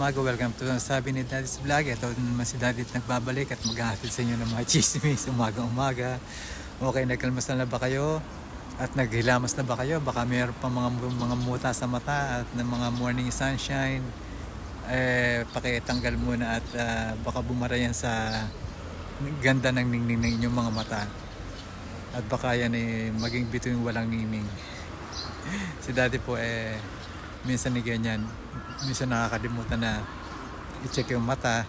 umaga, welcome to Sabi ni Daddy's Vlog. Ito naman si Daddy nagbabalik at maghahatid sa inyo ng mga chismis umaga-umaga. Okay, nagkalmasal na ba kayo? At naghilamas na ba kayo? Baka mayroon pa mga muta sa mata at ng mga morning sunshine. Pakitanggal muna at baka bumara yan sa ganda ng ningning ng inyong mga mata. At baka yan maging bituin walang ningning. Si Daddy po minsan ni ganyan. Minsan nakakalimutan na i-check yung mata.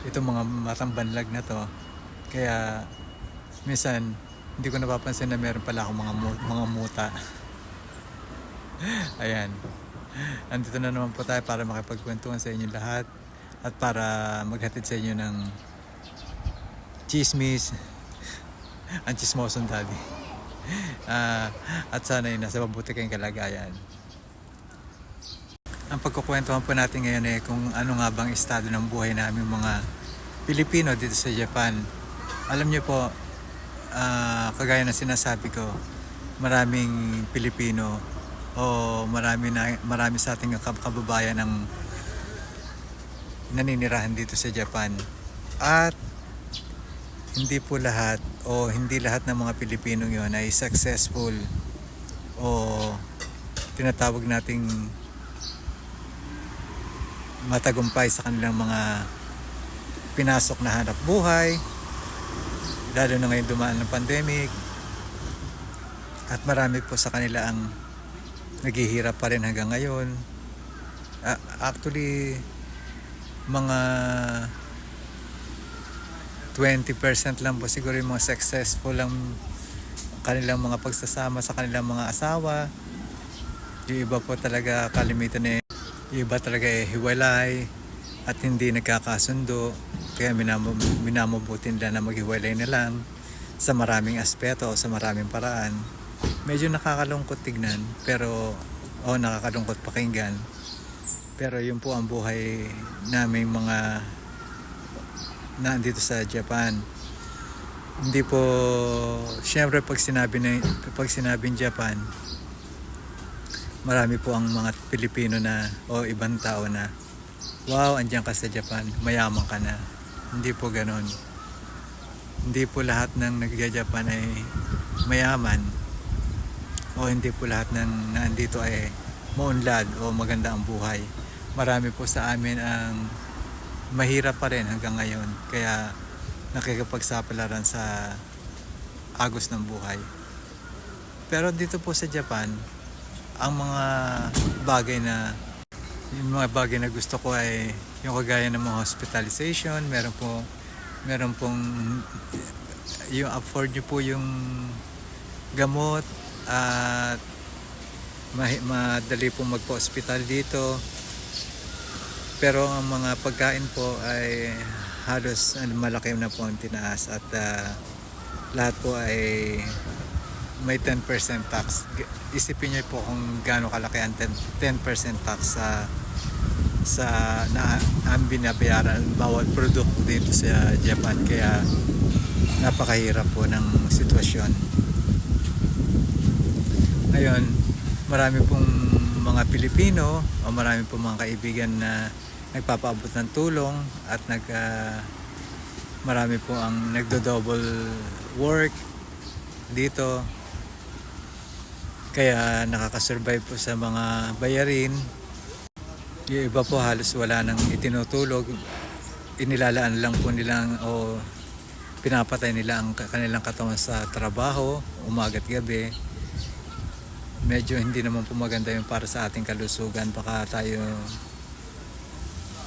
Itong mga matang banlag na to. Kaya minsan hindi ko napapansin na meron pala akong mga muta. Ayan. Andito na naman po tayo para makipagkwentuhan sa inyo lahat at para maghatid sa inyo ng chismis. Ang chismosong Daddy. At sana nasa mabuti kayong kalagayan. Ang pagkukwentuhan po natin ngayon kung ano nga bang estado ng buhay namin mga Pilipino dito sa Japan. Alam niyo po, kagaya ng sinasabi ko, maraming Pilipino o marami sa ating kababayan ang naninirahan dito sa Japan. At hindi po lahat o hindi lahat ng mga Pilipino yon ay successful o tinatawag nating matagumpay sa kanilang mga pinasok na hanap buhay, lalo na ngayon dumaan ng pandemic. At marami po sa kanila ang naghihirap pa rin hanggang ngayon. Actually, mga 20% lang po siguro yung mga successful ang kanilang mga pagsasama sa kanilang mga asawa. Yung iba po talaga kalimitan yung iba talaga hiwalay at hindi nagkakasundo. Kaya minamabuti nila na maghiwalay na lang sa maraming aspeto o sa maraming paraan. Medyo nakakalungkot tignan pero nakakalungkot pakinggan. Pero yun po ang buhay naming mga nandito sa Japan. Hindi po, syempre pag sinabing Japan, marami po ang mga Pilipino na o ibang tao na wow, andiyan ka sa Japan, mayaman ka na. Hindi po ganon. Hindi po lahat ng nag-Japan ay mayaman o hindi po lahat ng nandito ay maunlad o maganda ang buhay. Marami po sa amin ang mahirap pa rin hanggang ngayon, kaya nakikipagsapalaran sa agos ng buhay. Pero dito po sa Japan, ang mga bagay na gusto ko ay yung kagaya ng mga hospitalization. Meron pong yung afford nyo po yung gamot at madali pong magpa-hospital dito. Pero ang mga pagkain po ay halos malaki na po ang tinaas at lahat po ay may 10% tax. Isipin niyo po kung gaano kalaki ang 10% tax sa ang binabayaran bawat produkto dito sa Japan. Kaya napakahirap po ng sitwasyon. Ngayon, marami pong mga Pilipino o marami pong mga kaibigan na nagpapaabot ng tulong at marami po ang nagdo-double work dito. Kaya nakakasurvive po sa mga bayarin. Yung iba po halos wala nang itinutulog. Inilalaan lang po nilang o pinapatay nila ang kanilang katawan sa trabaho, umaga at gabi. Medyo hindi naman po maganda yung para sa ating kalusugan. Baka tayo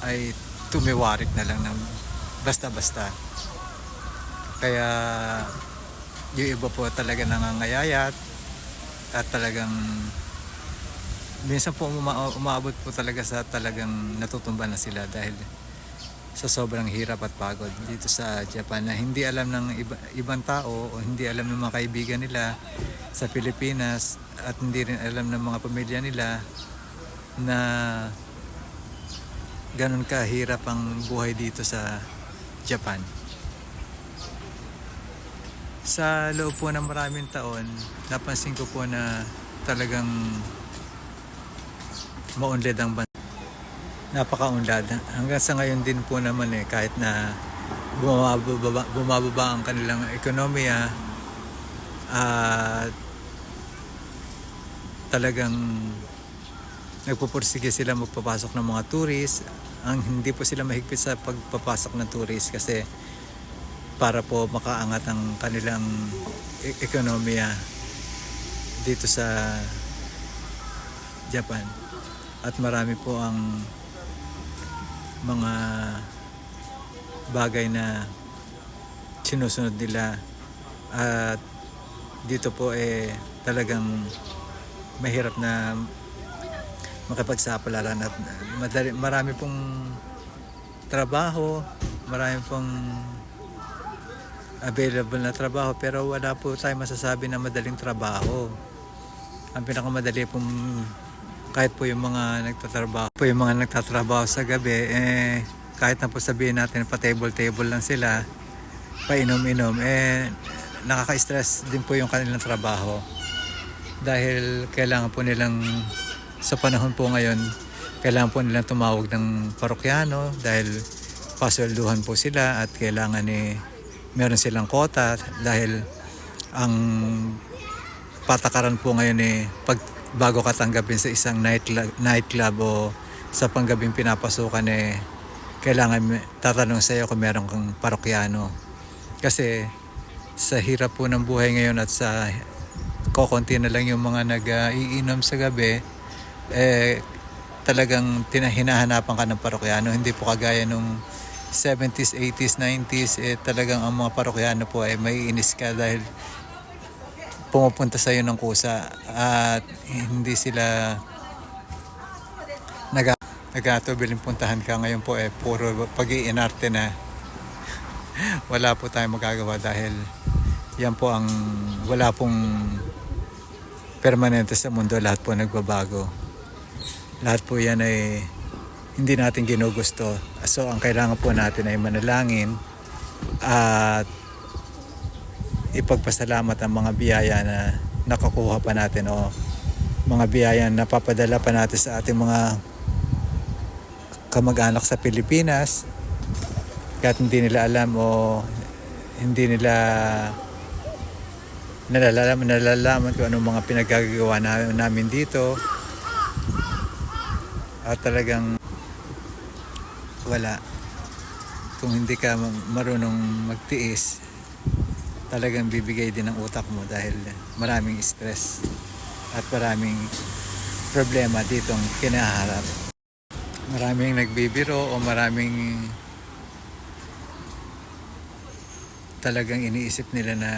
ay tumiwarik na lang ng basta-basta. Kaya yung iba po talaga nangangayayat at talagang minsan po umaabot po talaga sa talagang natutumba na sila dahil sa sobrang hirap at pagod dito sa Japan na hindi alam ng ibang tao o hindi alam ng mga kaibigan nila sa Pilipinas at hindi rin alam ng mga pamilya nila na ganun kahirap ang buhay dito sa Japan. Sa loob po ng maraming taon, napansin ko po na talagang maunlad ang bansa. napakaunlad. Hanggang sa ngayon din po naman kahit na bumababa ang kanilang ekonomiya at talagang nagpupursige sila magpapasok ng mga tourist. Ang hindi po sila mahigpit sa pagpapasok ng tourist kasi para po makaangat ang kanilang ekonomiya dito sa Japan. At marami po ang mga bagay na sinusunod nila at dito po talagang mahirap na makipagsapalaran at marami pong trabaho, marami pong available na trabaho pero wala po tayo masasabi na madaling trabaho. Ang pinakamadali pong kahit po yung mga nagtatrabaho sa gabi kahit na po sabihin natin pa table lang sila, pa inom-inom nakaka-stress din po yung kanilang trabaho dahil kailangan po nilang sa panahon po ngayon kailangan po nilang tumawag ng parokyano dahil paswelduhan po sila at kailangan meron silang quota dahil ang patakaran po ngayon bago ka tanggapin sa isang nightclub o sa panggabing pinapasukan kailangan tatanong sa iyo kung meron kang parokyano kasi sa hirap po ng buhay ngayon at sa kokonti na lang yung mga nag-iinom sa gabi talagang hinahanapan ka ng parokyano. Hindi po kagaya nung 70s, 80s, 90s talagang ang mga parokyano po may inis ka dahil pumupunta sa iyo ng kusa at hindi sila nagatubiling puntahan ka. Ngayon po puro pag-iinarte na. Wala po tayong magagawa dahil yan po ang wala pong permanente sa mundo. Lahat po nagbabago. Lahat po yan hindi natin ginugusto. So ang kailangan po natin ay manalangin at ipagpasalamat ang mga biyaya na nakakuha pa natin o mga biyaya na napapadala pa natin sa ating mga kamag-anak sa Pilipinas kahit hindi nila alam o hindi nila nalalaman kung anong mga pinagagawa namin dito at talagang wala kung hindi ka marunong magtiis talagang bibigay din ang utak mo dahil maraming stress at maraming problema ditong kinaharap. Maraming nagbibiro o maraming talagang iniisip nila na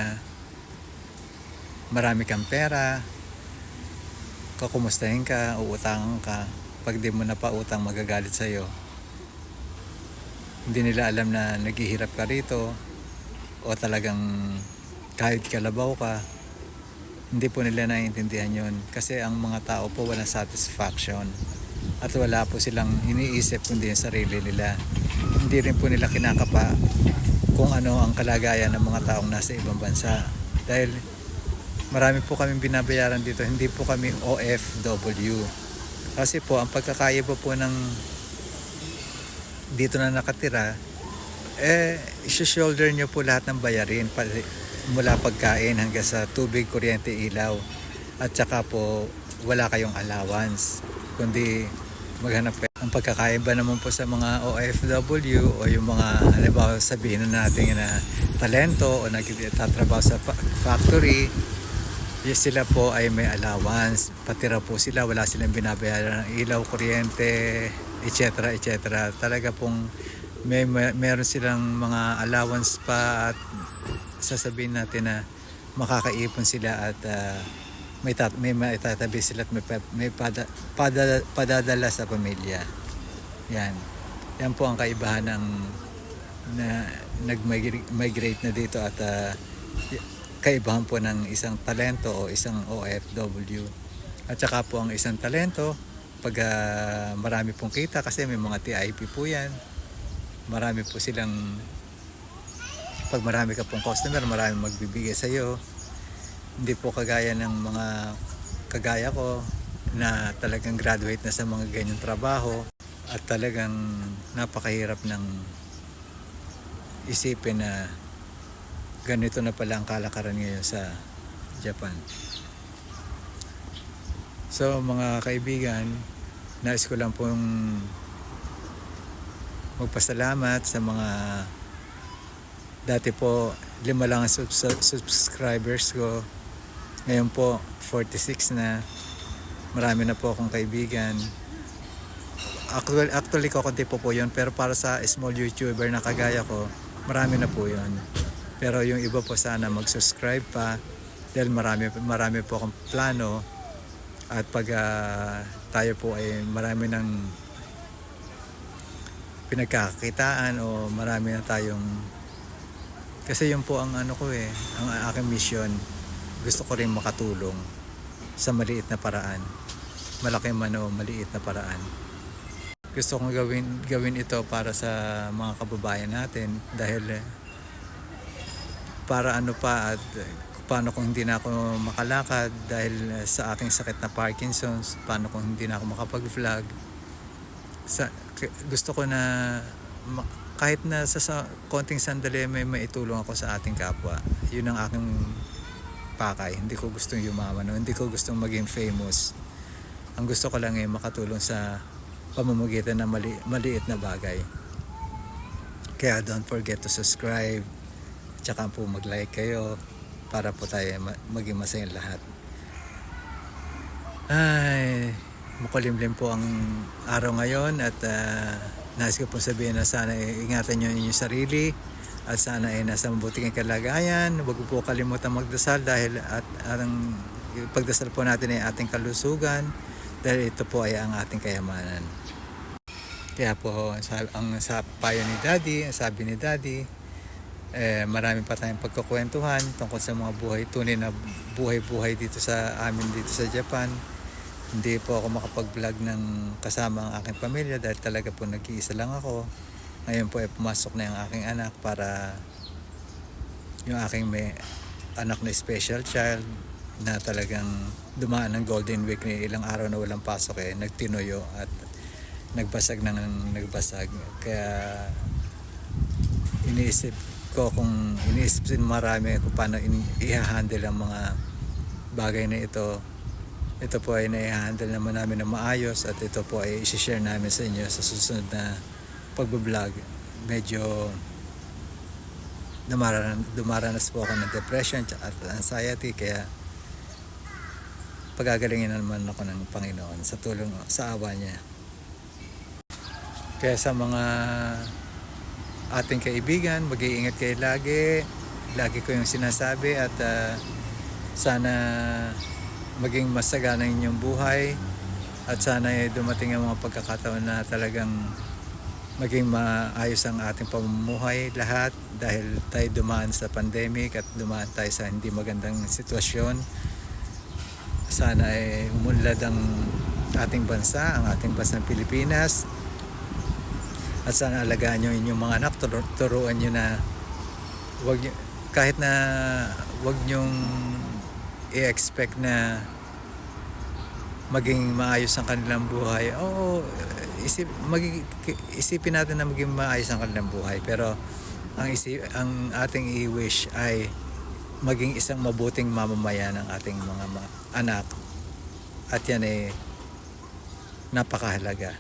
marami kang pera, kukumustahin ka, uutangan ka. Pag di mo na pa utang, magagalit sa'yo. Hindi nila alam na naghihirap ka rito o talagang kahit kalabaw ka, hindi po nila naiintindihan yon kasi ang mga tao po walang satisfaction at wala po silang iniisip kundi yung sarili nila. Hindi rin po nila kinakapa kung ano ang kalagayan ng mga taong nasa ibang bansa dahil marami po kaming binabayaran dito, hindi po kami OFW kasi po ang pagkakaiba po ng dito na nakatira i-shoulder nyo po lahat ng bayarin mula pagkain hanggang sa tubig, kuryente, ilaw at saka po wala kayong allowance kundi maghanap kayo. Ang pagkakaiba naman po sa mga OFW o yung mga halimbawa sabihin na natin na talento o nagtatrabaho sa factory sila po ay may allowance patira po sila, wala silang binabayaran ng ilaw, kuryente, etc. Talaga pong meron silang mga allowance pa at sasabihin natin na makakaipon sila at may maitatabi sila at may padadala sa pamilya. Yan po ang kaibahan ng na nag-migrate na dito at kaibahan po ng isang talento o isang OFW. At saka po ang isang talento pag marami pong kita kasi may mga TIP po yan. Marami po silang pag marami ka pong customer, marami magbibigay sa iyo. Hindi po kagaya ng mga kagaya ko na talagang graduate na sa mga ganyang trabaho. At talagang napakahirap ng isipin na ganito na pala ang kalakaran ngayon sa Japan. So mga kaibigan, nais ko lang pong magpasalamat sa mga dati po 5 lang ang subscribers ko. Ngayon po 46 na. Marami na po akong kaibigan. Actually kakunti po yun, pero para sa small YouTuber na kagaya ko, marami na po yun. Pero yung iba po sana mag-subscribe pa dahil marami po akong plano. At pag tayo po ay marami ng pinagkakakitaan o marami na tayong, kasi yun po ang ano ko ang aking mission. Gusto ko rin makatulong sa maliit na paraan, malaki man o maliit na paraan. Gusto kong gawin ito para sa mga kababayan natin dahil para ano pa at paano kung hindi na ako makalakad dahil sa aking sakit na Parkinson's, paano kung hindi na ako makapag-vlog. Gusto ko na kahit na sa konting sandali may maitulong ako sa ating kapwa. Yun ang aking pakay. Hindi ko gustong yumaman, hindi ko gustong maging famous. Ang gusto ko lang ay makatulong sa pamamagitan ng maliit na bagay. Kaya don't forget to subscribe, tsaka po mag-like kayo para po tayo maging masayang lahat. Ay, makulimlim po ang araw ngayon at nais ko po sabihin na sana ingatan nyo inyong sarili at sana ay nasa mabuting kalagayan. Huwag po kalimutan magdasal dahil ang pagdasal po natin ay ating kalusugan dahil ito po ay ang ating kayamanan. Kaya po ang sa payo ni Daddy, ang sabi ni Daddy, marami pa tayong pagkukwentuhan tungkol sa mga tunay na buhay dito sa amin dito sa Japan. Hindi po ako makapag-vlog ng kasama ang aking pamilya dahil talaga po nag-iisa lang ako. Ngayon po ay pumasok na yung aking anak para yung aking may anak na special child na talagang dumaan ng Golden Week ni ilang araw na walang pasok nagtinuyo at nagbasag kaya iniisip marami kung paano i-handle ang mga bagay na ito. Ito po ay na-handle naman namin na maayos at ito po ay i-share namin sa inyo sa susunod na pagbablog. Medyo dumaranas po ako ng depression at anxiety kaya pagagalingin naman ako ng Panginoon sa tulong sa awa niya. Kaya sa mga ating kaibigan, mag-iingat kayo lagi ko yung sinasabi at sana maging masagana inyong buhay at sana dumating ang mga pagkakataon na talagang maging maayos ang ating pamumuhay lahat dahil tayo dumaan sa pandemic at dumaan tayo sa hindi magandang sitwasyon. Sana umunlad ang ating bansa, ang ating bansang Pilipinas. At sana alagaan nyo inyong mga anak, turuan nyo na kahit na wag nyong i-expect na maging maayos ang kanilang buhay. Oo, isipin natin na maging maayos ang kanilang buhay. Pero ang ating i-wish ay maging isang mabuting mamamayan ng ating mga anak. At yan napakahalaga.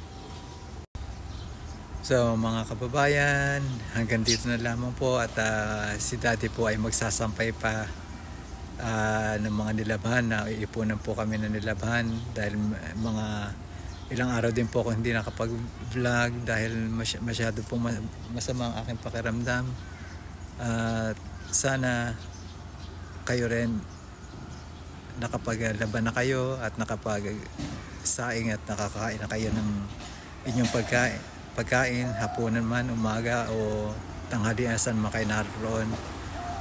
So mga kababayan, hanggang dito na lamang po at si Daddy po ay magsasampay pa ng mga nilabhan na iipunan po kami ng nilabhan dahil mga ilang araw din po ako hindi nakapag-vlog dahil masyado po masama ang aking pakiramdam. Sana kayo rin nakapaglaban na kayo at nakapag-saing at nakakain na kayo ng inyong pagkain, hapunan man, umaga o tanghalian saan man kayo naroon.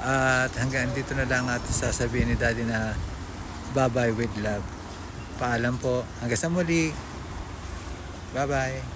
At hanggang dito na lang at sasabihin ni Daddy na bye-bye with love. Paalam po. Hanggang sa muli. Bye-bye.